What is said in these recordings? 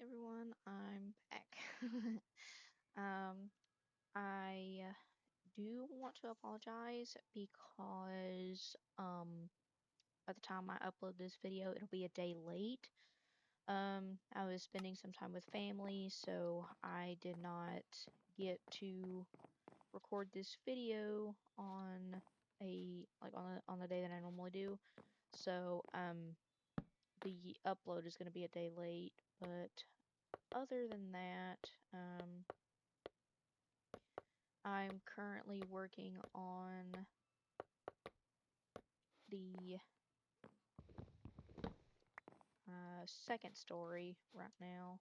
everyone, I'm back. um, I do want to apologize because by the time I upload this video, it'll be a day late. I was spending some time with family, so I did not get to record this video on the day that I normally do. So the upload is going to be a day late, but other than that, I'm currently working on the second story right now.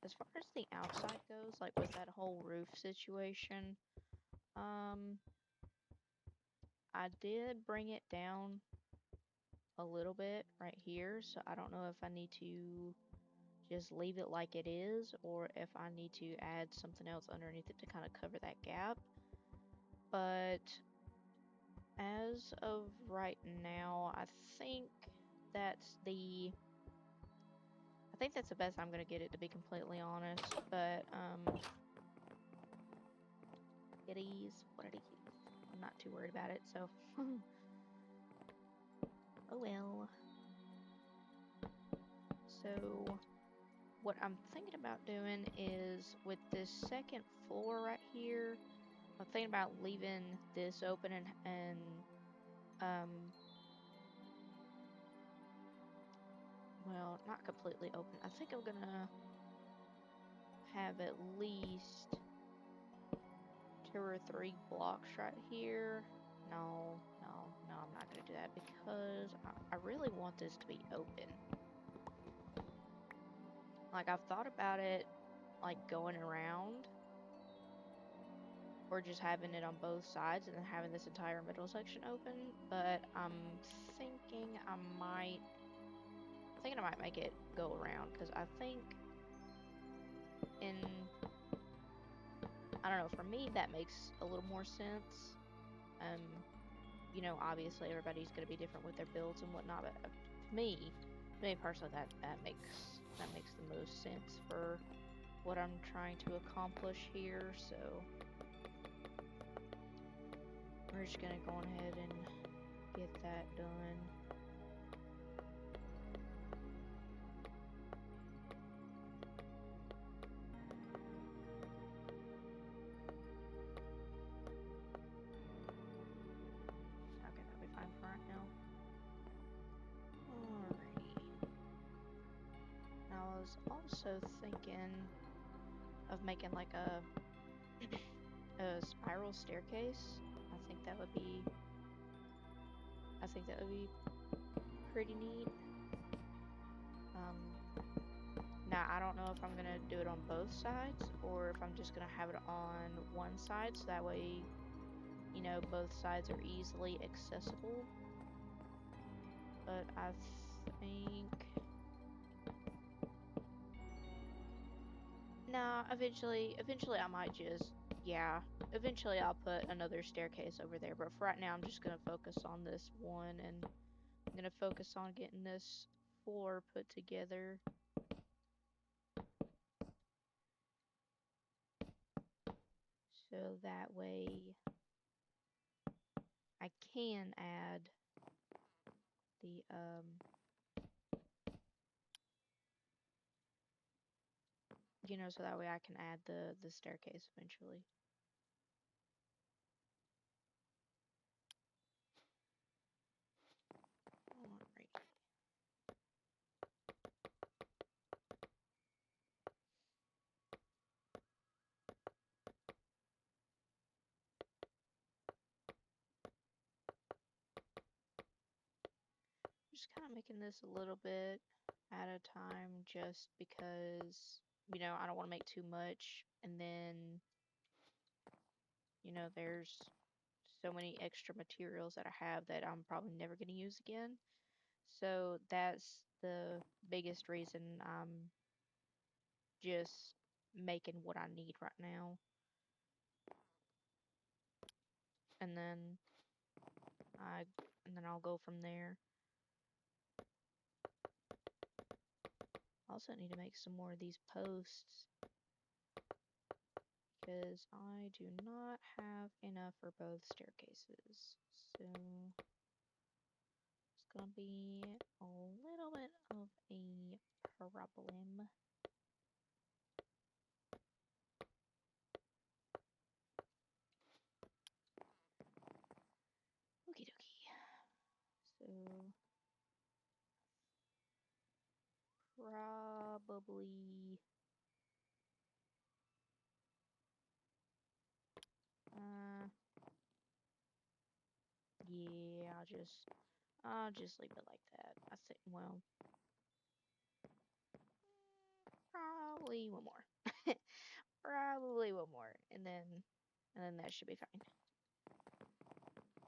As far as the outside goes, like with that whole roof situation, um, I did bring it down a little bit right here, so I don't know if I need to just leave it like it is or if I need to add something else underneath it to kind of cover that gap. But as of right now, that's the I think that's the best I'm gonna get it, to be completely honest. But kitties, what are they? I'm not too worried about it, so oh well. So what I'm thinking about doing is with this second floor right here, I'm thinking about leaving this open and well, not completely open. I think I'm gonna have at least 2 or 3 blocks right here. No, I'm not gonna do that because I really want this to be open. Like, I've thought about it, like, going around or just having it on both sides and then having this entire middle section open, but I'm thinking I might make it go around because I think in I don't know, for me that makes a little more sense. Um, obviously everybody's going to be different with their builds and whatnot, but to me personally, that makes the most sense for what I'm trying to accomplish here. So we're just going to go ahead and get that done. Okay, that'll be fine for right now. Alrighty. Now I was also thinking of making like a spiral staircase. I think that would be pretty neat. Now I don't know if I'm gonna do it on both sides or if I'm just gonna have it on one side, so that way, both sides are easily accessible. But I think eventually I might just, eventually I'll put another staircase over there, but for right now I'm just gonna focus on this one, and I'm gonna focus on getting this floor put together. So that way I can add the so that way I can add the staircase eventually. Alright. Just kind of making this a little bit at a time just because, I don't want to make too much, and then, there's so many extra materials that I have that I'm probably never going to use again. So that's the biggest reason I'm just making what I need right now. And then I'll go from there. also need to make some more of these posts because I do not have enough for both staircases. So it's gonna be a little bit of a problem. Okie dokie. So probably yeah, I'll just leave it like that. I think, well, probably one more. Probably one more, and then that should be fine.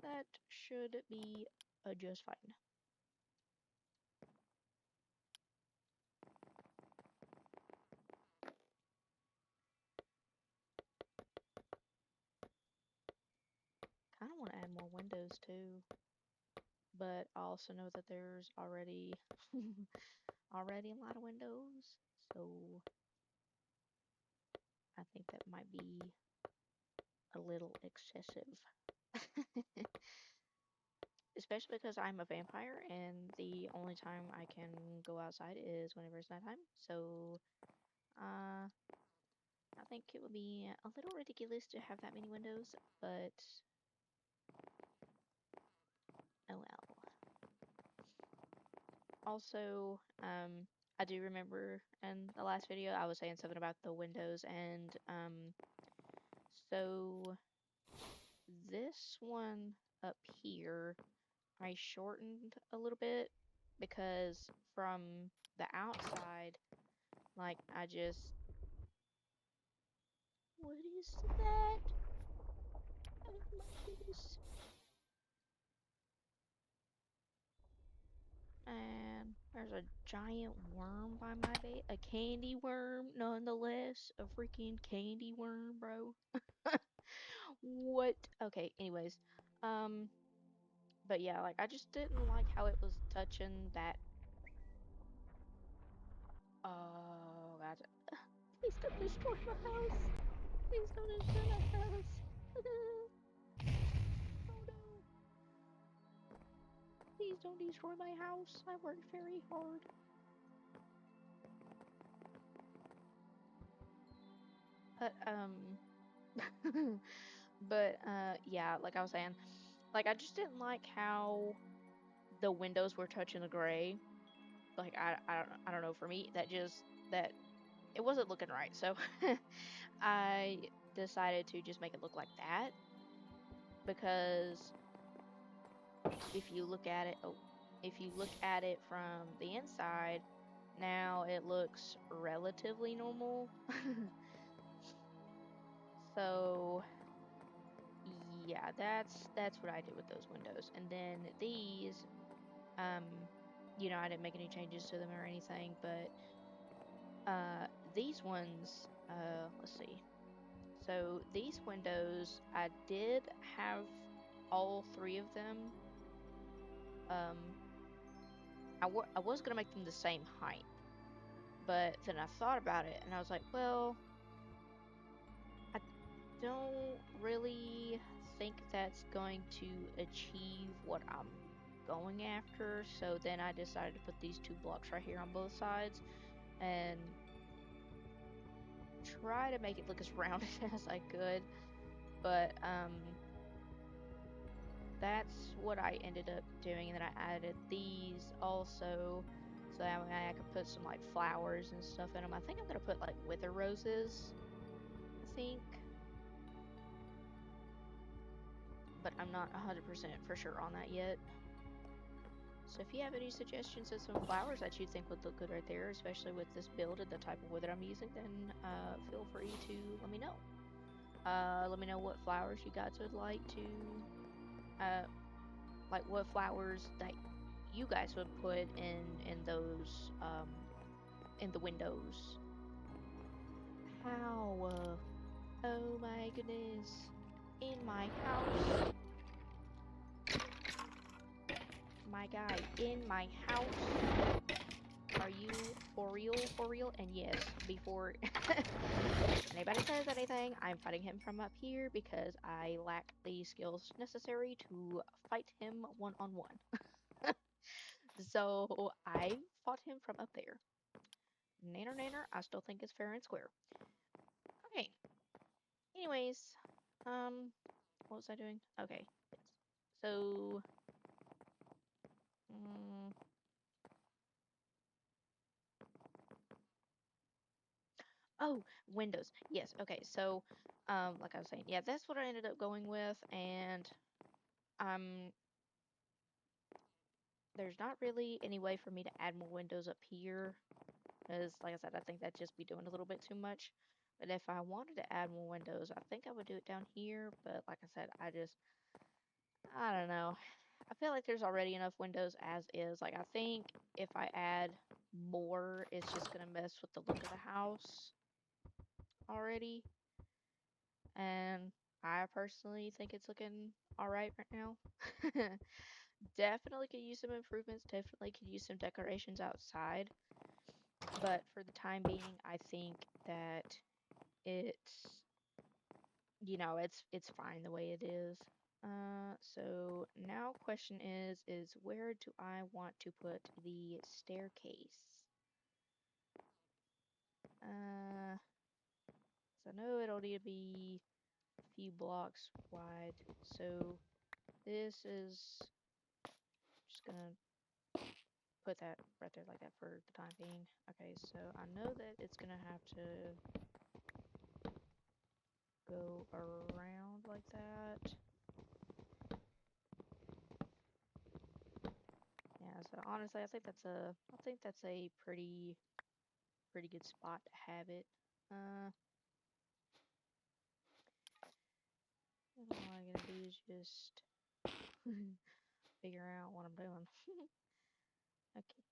That should be just fine. Kind of want to add more windows too, but I also know that there's already already a lot of windows, so I think that might be a little excessive. Especially because I'm a vampire and the only time I can go outside is whenever it's nighttime. So, I think it would be a little ridiculous to have that many windows, but oh well. Also, I do remember in the last video I was saying something about the windows, and so this one up here I shortened a little bit because from the outside, like I just, what is that? Oh my goodness. And there's a giant worm by my bed. A candy worm, nonetheless. A freaking candy worm, bro. What? Okay, anyways. Um, but yeah, like I just didn't like how it was touching that. Oh, God. Please don't destroy my house. Please don't destroy my house. Oh no. Please don't destroy my house. I worked very hard. But, yeah, like I was saying, like I just didn't like how the windows were touching the gray. Like I don't know, for me that it wasn't looking right. So I decided to just make it look like that because if you look at it, if you look at it from the inside, now it looks relatively normal. So yeah, that's what I did with those windows. And then these, um, I didn't make any changes to them or anything, but these ones, let's see. So these windows, I did have all three of them. I was gonna make them the same height, but then I thought about it and I was like, well, I don't really think that's going to achieve what I'm going after. So then I decided to put these two blocks right here on both sides and try to make it look as rounded as I could. But that's what I ended up doing. And then I added these also, so that way I could put some like flowers and stuff in them. I think I'm gonna put like wither roses, I think, but I'm not 100% for sure on that yet. So if you have any suggestions of some flowers that you think would look good right there, especially with this build and the type of wood that I'm using, then feel free to let me know. Let me know what flowers you guys would like to, like what flowers that you guys would put in those in the windows. How? Oh my goodness! In my house, my guy, in my house. Are you for real? for real. And yes, before anybody says anything, I'm fighting him from up here because I lack the skills necessary to fight him one-on-one. So I fought him from up there. Nanner nanner, I still think it's fair and square. Okay. Anyways, what was I doing? Okay. Yes. So, mm, oh, Windows. Yes. Okay. So, like I was saying, yeah, that's what I ended up going with, and um, there's not really any way for me to add more windows up here, because, like I said, I think that'd just be doing a little bit too much. But if I wanted to add more windows, I think I would do it down here. But like I said, I don't know. I feel like there's already enough windows as is. Like, I think if I add more, it's just gonna mess with the look of the house already. And I personally think it's looking alright right now. Definitely could use some improvements. Definitely could use some decorations outside. But for the time being, I think that it's, it's fine the way it is. So now question is where do I want to put the staircase? So I know it'll need to be a few blocks wide. So this is just gonna put that right there like that for the time being. Okay, so I know that it's gonna have to go around like that. Yeah, so honestly, I think that's a pretty good spot to have it. Uh, all I gotta do is just figure out what I'm doing. Okay,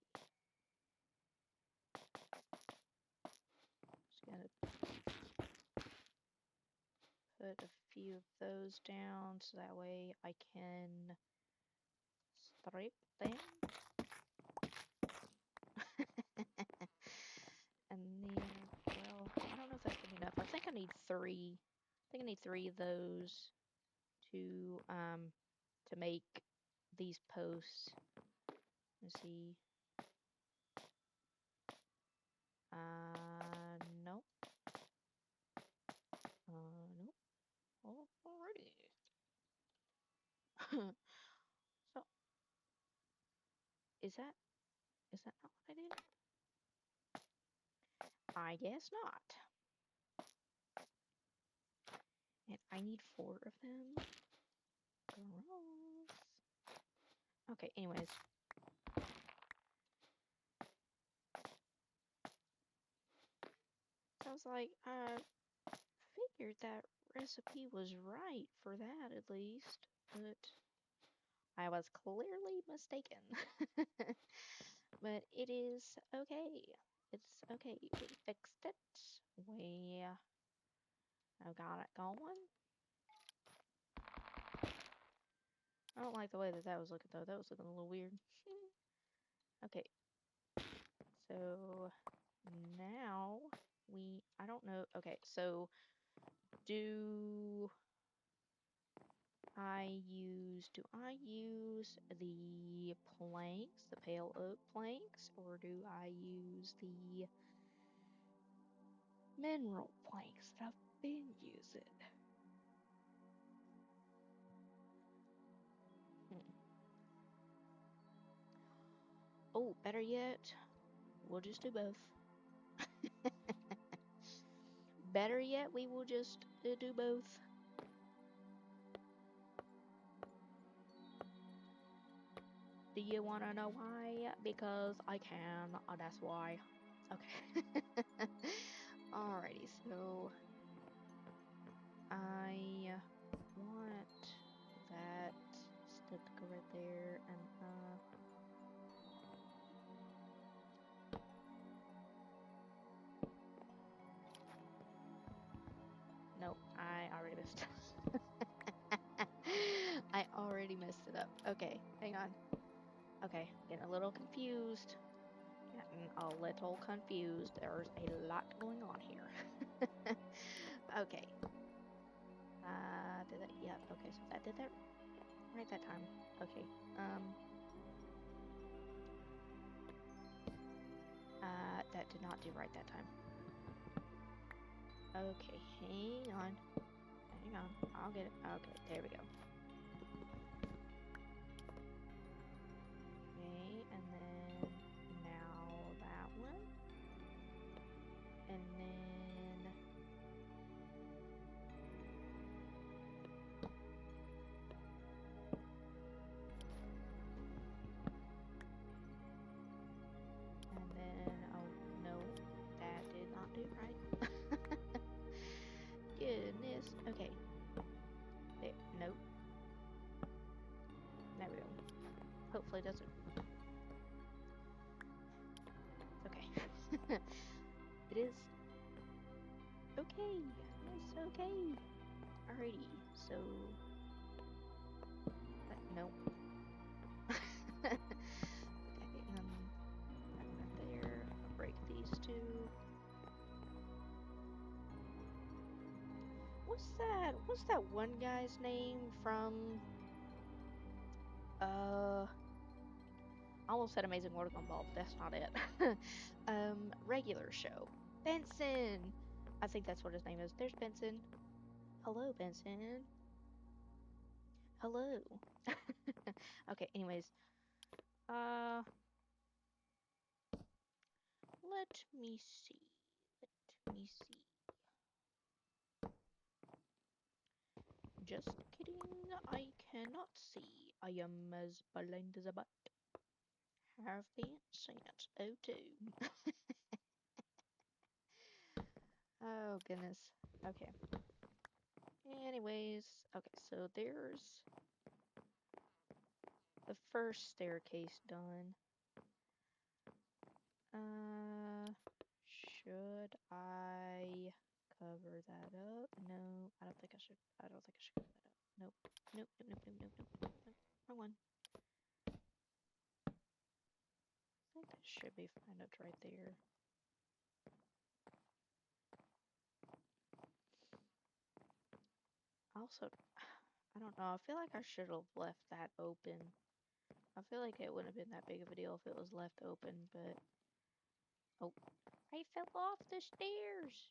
just gonna put a few of those down so that way I can strip them. And then, well, I don't know if that's gonna be enough. I think I need three. I think I need three of those to make these posts. Let's see. No. Nope. Oh, alrighty. So, is that not what I did? I guess not. And I need four of them. Gross. Okay, anyways. So I was like, I figured that recipe was right for that at least, but I was clearly mistaken. But it is okay. It's okay. We fixed it. We have got it going. I don't like the way that that was looking though. That was looking a little weird. Okay. So now I don't know. Okay, so do do I use the planks, the pale oak planks, or do I use the mineral planks that I've been using? Hmm. Oh, better yet, we'll just do both. Better yet, we will just do both. Do you want to know why? Because I can. That's why. Okay. Alrighty, so I want that step to go right there, and nope, I already messed up. I already messed it up. Okay, hang on. Okay, getting a little confused. Getting a little confused. There's a lot going on here. Okay. Did that? Yep. Okay, so that did that right that time. Okay. That did not do right that time. Okay, hang on. Hang on. I'll get it. Okay, there we go. Okay, and then now that one. And then oh no, that did not do right. Goodness. Okay. There. Nope. There we go. Hopefully it doesn't. Okay. It is. Okay. It's okay. Alrighty. So. Nope. Okay. That one right there. I'll break these two. What's that one guy's name from I almost said Amazing World of Gumball, but that's not it. Regular show. Benson! I think that's what his name is. There's Benson. Hello, Benson. Hello. Okay, anyways. Let me see. Let me see. Just kidding. I cannot see. I am as blind as a bat. Have been since '02. Oh, goodness. Okay. Anyways, okay, so there's the first staircase done. Should I cover that up? No, I don't think I should. I don't think I should cover that up. Nope. Nope, nope, nope, nope, nope, nope, nope. Wrong one. I think that should be fine. It's right there. Also, I don't know. I feel like I should have left that open. I feel like it wouldn't have been that big of a deal if it was left open, but... Oh, I fell off the stairs!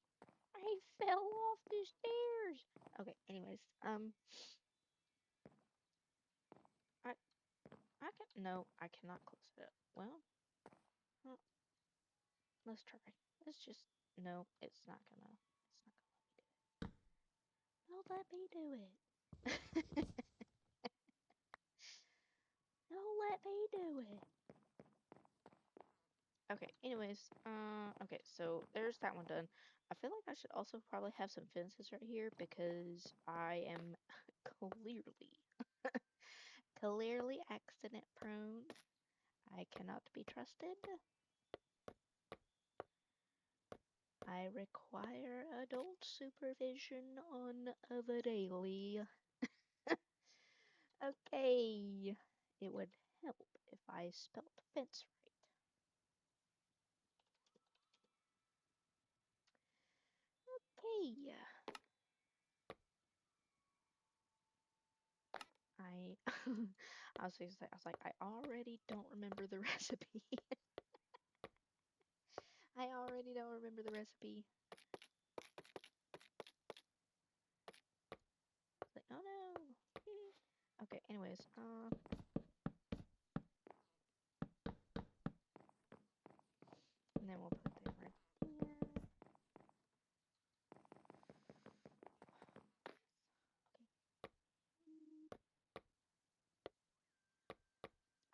I fell off the stairs! Okay, anyways, I can... No, I cannot close it up. Well, let's try. Let's just... No, it's not gonna... It's not gonna let me do it. Don't let me do it. Don't let me do it. Okay, anyways, okay, so there's that one done. I feel like I should also probably have some fences right here because I am clearly accident prone. I cannot be trusted. I require adult supervision on the daily. Okay, it would help if I spelt fence right. Okay. I was like, I already don't remember the recipe. I already don't remember the recipe. It's like, oh no. Okay, anyways, and then we'll put that right there.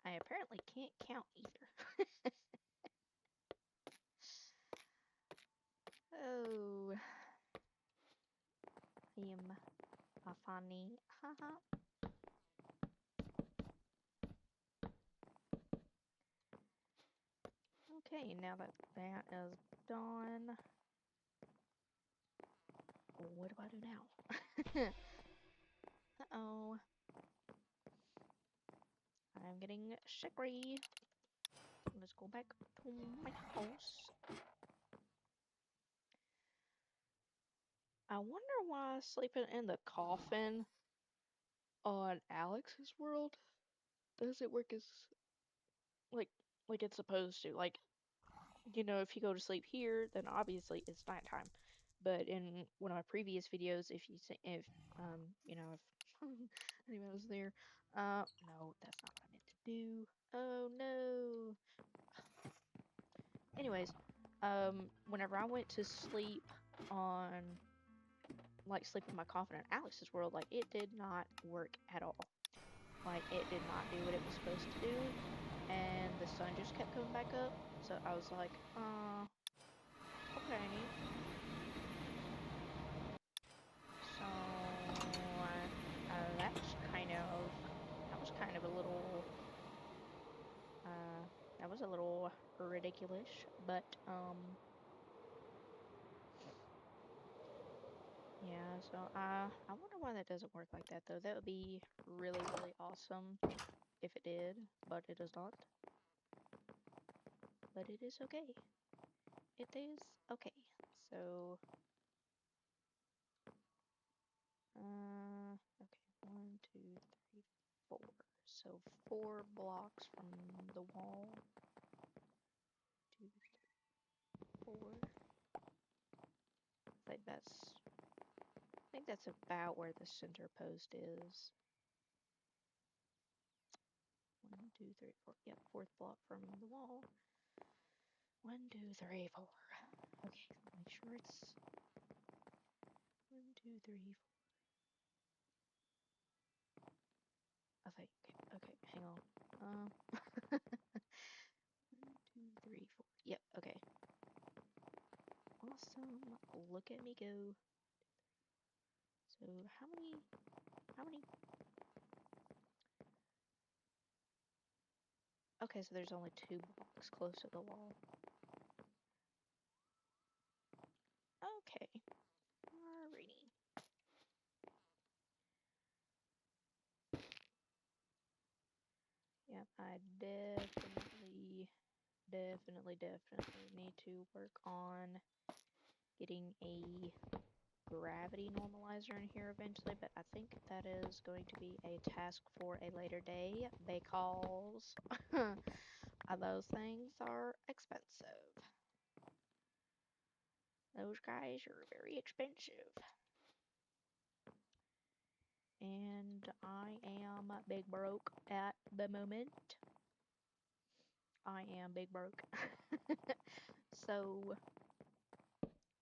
I apparently can't count either. Oh, I am a funny. Haha. Okay, now that that is done, what do I do now? Uh-oh. I'm getting shikry. let's go back to my house. I wonder why sleeping in the coffin on Alex's world doesn't work as like it's supposed to. Like, you know, if you go to sleep here, then obviously it's nighttime. But in one of my previous videos, if you say you know, if anyone was there, no, that's not what I meant to do. Oh no. Anyways, whenever I went to sleep on, like, sleep in my coffin in Alex's world, like, it did not work at all. Like, it did not do what it was supposed to do, and the sun just kept coming back up. So I was like, okay. So that was kind of a little, that was a little ridiculous, but yeah. So I wonder why that doesn't work like that though. That would be really really awesome if it did, but it does not. But it is okay. It is okay. So okay, 1, 2, 3, 4. So 4 blocks from the wall. 2, 3, 4. I think that's about where the center post is. 1, 2, 3, 4. Yep, 4th block from the wall. 1, 2, 3, 4. Okay, so make sure it's 1, 2, 3, 4. I think. Okay, hang on. 1, 2, 3, 4. Yep. Okay. Awesome. Look at me go. So how many? Okay, so there's only 2 blocks close to the wall. Okay. Alrighty. Yep, I definitely need to work on getting a gravity normalizer in here eventually, but I think that is going to be a task for a later day because those things are expensive. Those guys are very expensive. And I am big broke at the moment. I am big broke. So,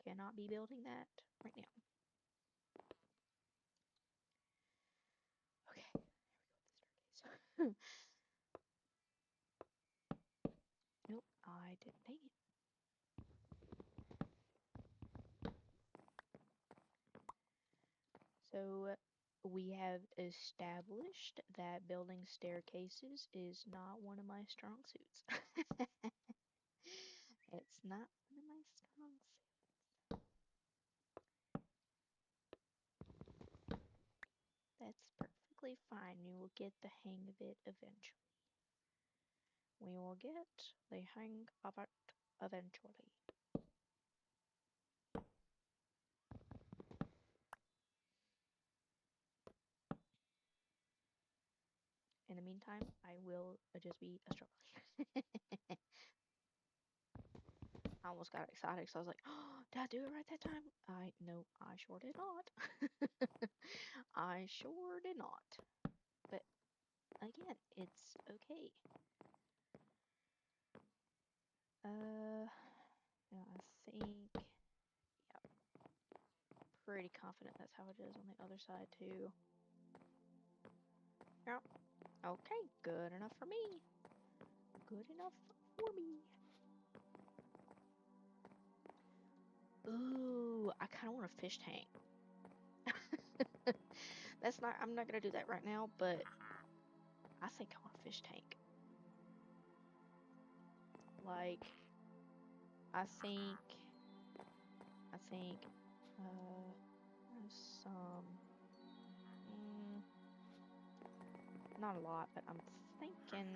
cannot be building that right now. Okay, there we go with the staircase. Nope, I didn't. Dang it. So, we have established that building staircases is not one of my strong suits. It's not one of my strong suits. That's perfectly fine. You will get the hang of it eventually. We will get the hang of it eventually. In the meantime, I will just be a struggler. I almost got excited because I was like, oh, did I do it right that time? No, I sure did not. I sure did not. But again, it's okay. Yeah, I think, yeah, pretty confident that's how it is on the other side too. Yeah. Okay, good enough for me. Good enough for me. Ooh, I kind of want a fish tank. I'm not gonna do that right now, but I think I want a fish tank. Like, I think, some, mm, not a lot, but I'm thinking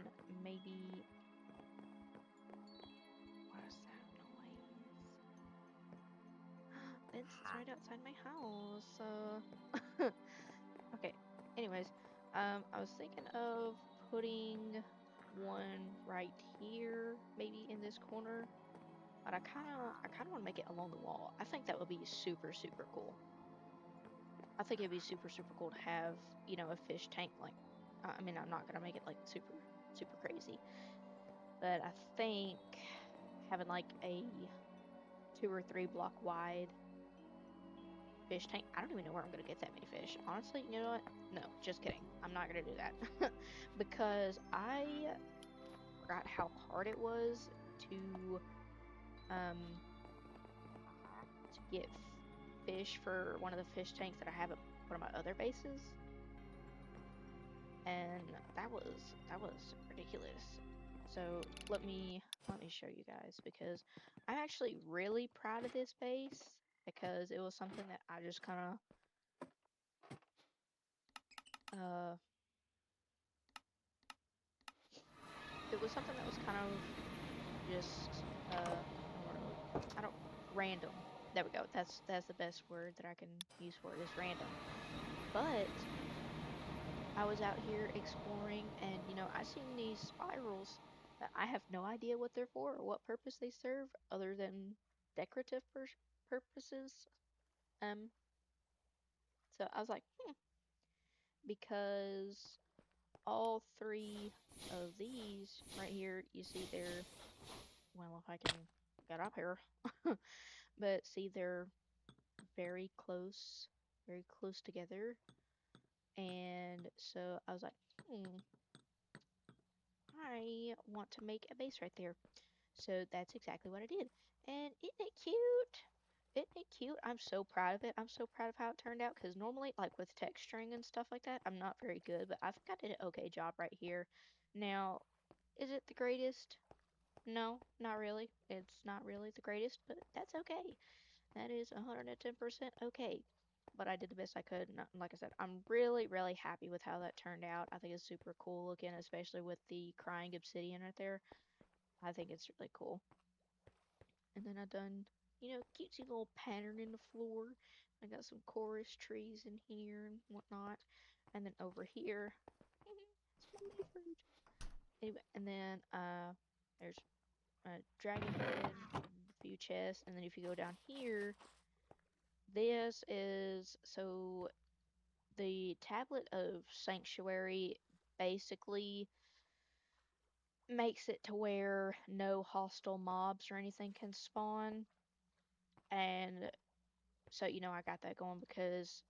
maybe fence is right outside my house. Okay. Anyways, I was thinking of putting one right here, maybe in this corner, but I kind of want to make it along the wall. I think that would be super, super cool. I think it'd be super, super cool to have, a fish tank. Like, I mean, I'm not gonna make it like super, super crazy, but I think having like a 2 or 3 block wide fish tank. I don't even know where I'm gonna get that many fish. Honestly, you know what? No, just kidding. I'm not gonna do that because I forgot how hard it was to um get fish for one of the fish tanks that I have at one of my other bases, and that was ridiculous. So let me show you guys because I'm actually really proud of this base because it was something that I just kind of it was something that was kind of just I don't know, I don't random. There we go. That's the best word that I can use for it is random. But I was out here exploring and I seen these spirals that I have no idea what they're for or what purpose they serve other than decorative purposes. Um so I was like, because all three of these right here, you see they're well, if I can get up here. But see, they're very close, very close together. And so I was like, hmm, I want to make a base right there. So that's exactly what I did. And isn't it cute? Isn't it cute? I'm so proud of it. I'm so proud of how it turned out because normally, like with texturing and stuff like that, I'm not very good, but I think I did an okay job right here. Now, is it the greatest? No, not really. It's not really the greatest, but that's okay. That is 110% okay. But I did the best I could. And like I said, I'm really, really happy with how that turned out. I think it's super cool looking, especially with the crying obsidian right there. I think it's really cool. And then I done, cutesy little pattern in the floor. I got some chorus trees in here and whatnot. And then over here, it's my mini fruit. Anyway, and then there's a dragon head, a few chests, and then if you go down here, this is so the tablet of sanctuary basically makes it to where no hostile mobs or anything can spawn. And so, I got that going because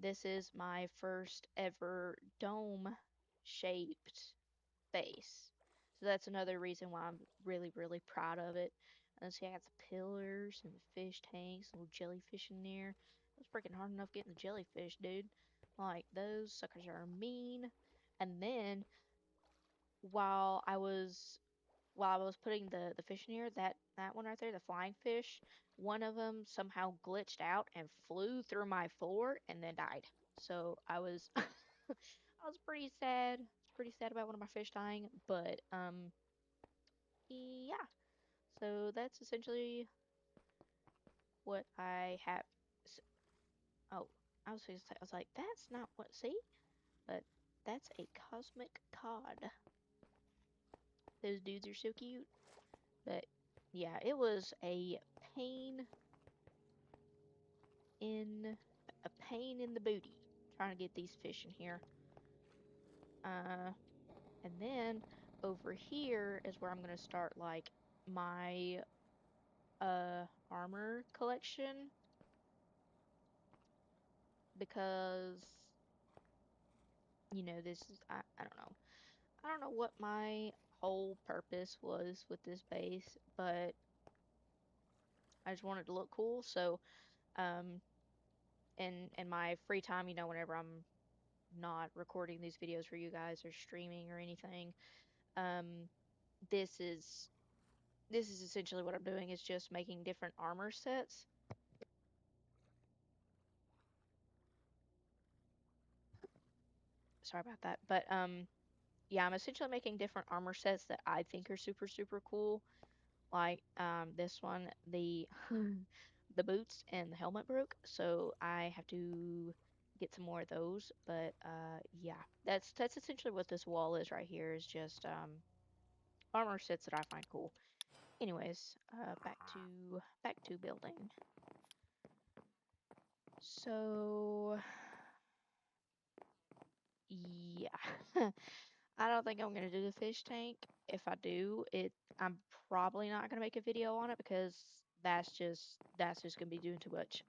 this is my first ever dome shaped base. So that's another reason why I'm really, really proud of it. And see, I got the pillars and the fish tanks, little jellyfish in there. It was freaking hard enough getting the jellyfish, dude. Like, those suckers are mean. And then while I was while I was putting the fish in here, that one right there, the flying fish, one of them somehow glitched out and flew through my floor and then died. So I was I was pretty sad. I was pretty sad about one of my fish dying, but yeah. So that's essentially what I have. Oh, I was supposed to say, I was like, that's not what. See, but that's a cosmic cod. Those dudes are so cute. But yeah, it was in a pain in the booty trying to get these fish in here. Uh, and then over here is where I'm gonna start like my armor collection because this is I don't know. I don't know what my whole purpose was with this base, but I just wanted to look cool. So, um, in my free time, whenever I'm not recording these videos for you guys or streaming or anything, um, this is this is essentially what I'm doing is just making different armor sets. Sorry about that, but yeah, I'm essentially making different armor sets that I think are super super cool. Like this one, the the boots and the helmet broke, so I have to get some more of those. But yeah, that's essentially what this wall is right here. Is just armor sets that I find cool. Anyways, back to building. So yeah, I don't think I'm gonna do the fish tank. If I do, I'm probably not gonna make a video on it because that's just gonna be doing too much.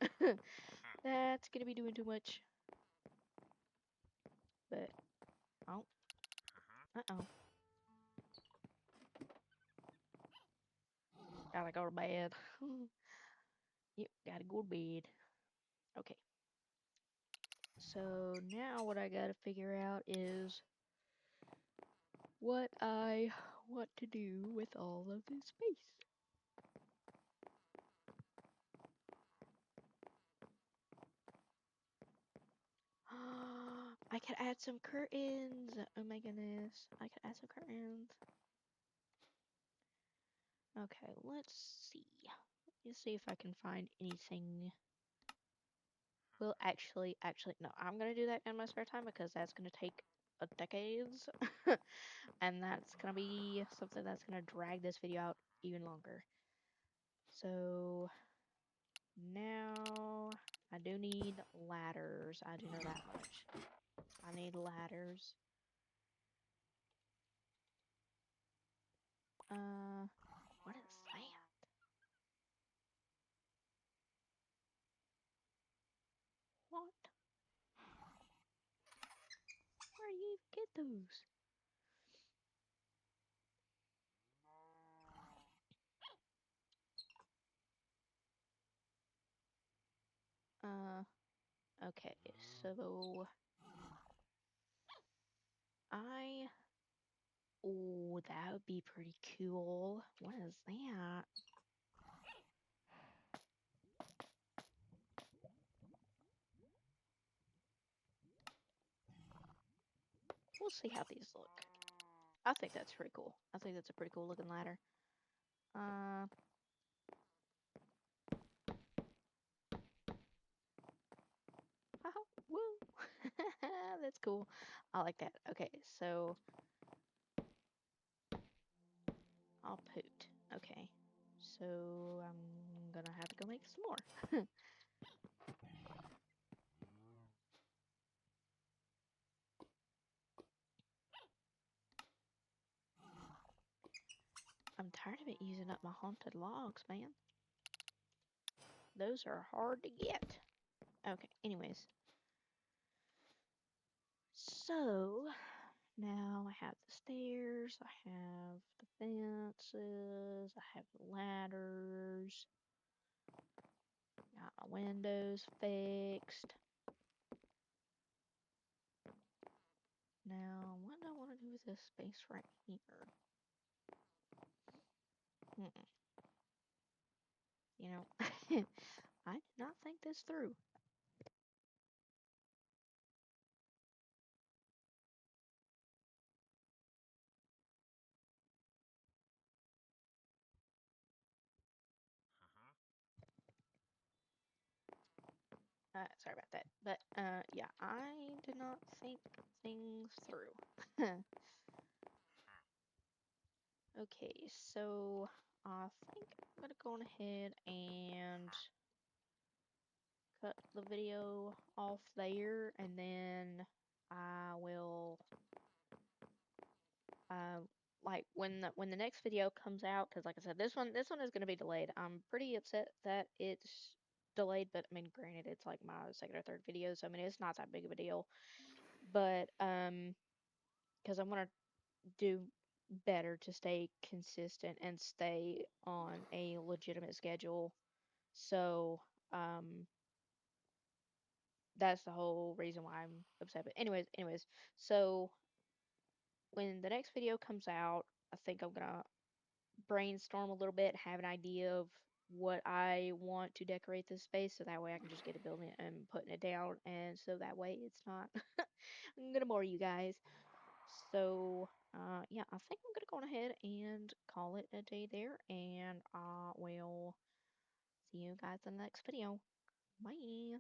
That's gonna be doing too much. But oh, uh-oh, gotta go to bed. Yep, gotta go to bed. Okay, so now what I gotta figure out is what I want to do with all of this space. I could add some curtains. Oh my goodness. I could add some curtains. Okay, let's see. Let's see if I can find anything. Well, actually, no. I'm gonna do that in my spare time because that's gonna take a decades, and that's gonna be something that's gonna drag this video out even longer. So now I do need ladders. I do know that much. I need ladders. What is that? What? Where do you get those? Uh, okay, so I. Oh, that would be pretty cool. What is that? We'll see how these look. I think that's pretty cool. I think that's a pretty cool looking ladder. Uh, woo. That's cool. I like that. Okay, so I'll poot. Okay, so I'm gonna have to go make some more. I'm tired of it using up my haunted logs, man. Those are hard to get. Okay, anyways. So, now I have the stairs, I have the fences, I have the ladders, got my windows fixed. Now, what do I want to do with this space right here? You know, I did not think this through. Sorry about that. But, yeah, I did not think things through. Okay, so I think I'm gonna go on ahead and cut the video off there, and then I will like when the next video comes out, because like I said, this one is gonna be delayed. I'm pretty upset that it's delayed, but I mean, granted, it's like my second or third video, so I mean, it's not that big of a deal. But because I want to do better to stay consistent and stay on a legitimate schedule. So, that's the whole reason why I'm upset. But anyways, so when the next video comes out, I think I'm gonna brainstorm a little bit, have an idea of what I want to decorate this space, so that way I can just get a building and putting it down, and so that way it's not I'm gonna bore you guys. So yeah, I think I'm gonna go on ahead and call it a day there, and I will see you guys in the next video. Bye.